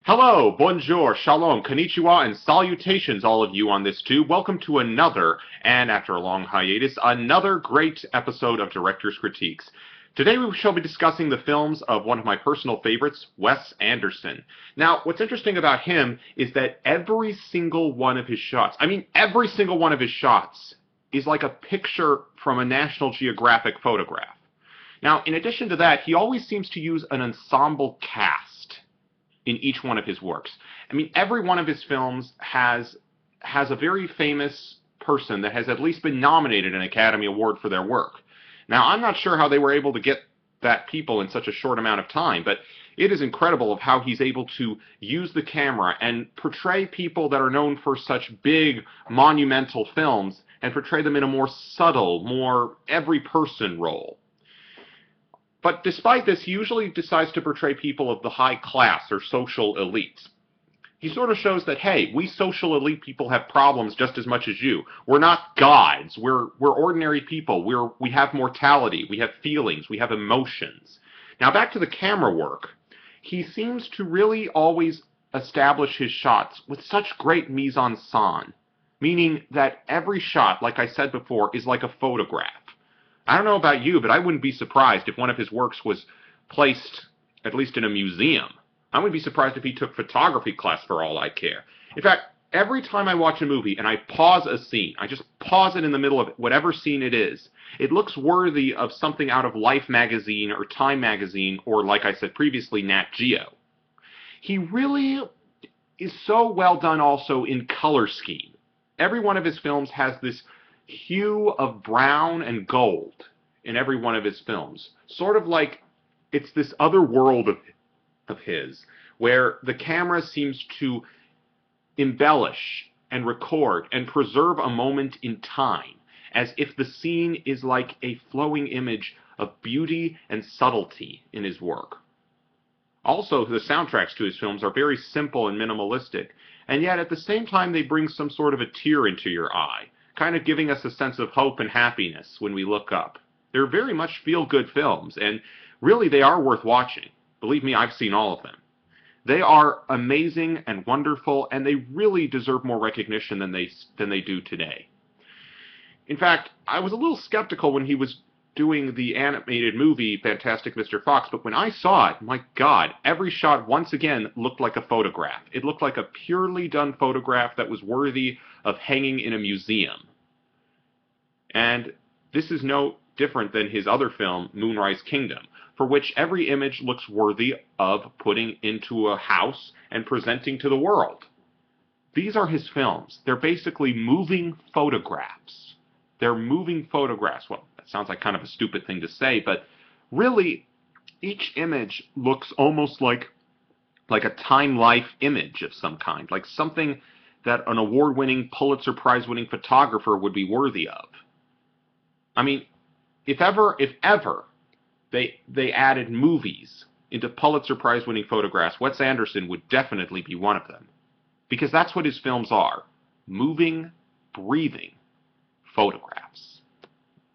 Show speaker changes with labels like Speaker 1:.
Speaker 1: Hello, bonjour, shalom, konnichiwa, and salutations all of you on this tube. Welcome to another, and after a long hiatus, another great episode of Director's Critiques. Today we shall be discussing the films of one of my personal favorites, Wes Anderson. Now, what's interesting about him is that every single one of his shots, every single one of his shots, is like a picture from a National Geographic photograph. Now, in addition to that, he always seems to use an ensemble cast in each one of his works. Every one of his films has a very famous person that has at least been nominated an Academy Award for their work. Now, I'm not sure how they were able to get that people in such a short amount of time, but it is incredible of how he's able to use the camera and portray people that are known for such big, monumental films and portray them in a more subtle, more every-person role. But despite this, he usually decides to portray people of the high class or social elites. He sort of shows that, hey, we social elite people have problems just as much as you. We're not gods. We're ordinary people. We have mortality. We have feelings. We have emotions. Now, back to the camera work. He seems to really always establish his shots with such great mise-en-scène, meaning that every shot, like I said before, is like a photograph. I don't know about you, but I wouldn't be surprised if one of his works was placed, at least in a museum. I wouldn't be surprised if he took photography class for all I care. In fact, every time I watch a movie and I pause a scene, I just pause it in the middle of whatever scene it is, it looks worthy of something out of Life magazine or Time magazine or, like I said previously, Nat Geo. He really is so well done also in color scheme. Every one of his films has this hue of brown and gold in every one of his films. Sort of like it's this other world of his, where the camera seems to embellish and record and preserve a moment in time, as if the scene is like a flowing image of beauty and subtlety in his work. Also, the soundtracks to his films are very simple and minimalistic, and yet at the same time they bring some sort of a tear into your eye, kind of giving us a sense of hope and happiness when we look up. They're very much feel-good films, and really they are worth watching. Believe me, I've seen all of them. They are amazing and wonderful, and they really deserve more recognition than they do today. In fact, I was a little skeptical when he was doing the animated movie Fantastic Mr. Fox, but when I saw it, my God, every shot once again looked like a photograph. It looked like a purely done photograph that was worthy of hanging in a museum. And this is no different than his other film, Moonrise Kingdom, for which every image looks worthy of putting into a house and presenting to the world. These are his films. They're basically moving photographs. They're moving photographs. Well, that sounds like kind of a stupid thing to say, but really, each image looks almost like a time-life image of some kind, like something that an award-winning, Pulitzer Prize-winning photographer would be worthy of. If ever they added movies into Pulitzer Prize-winning photographs, Wes Anderson would definitely be one of them. Because that's what his films are. Moving, breathing photographs.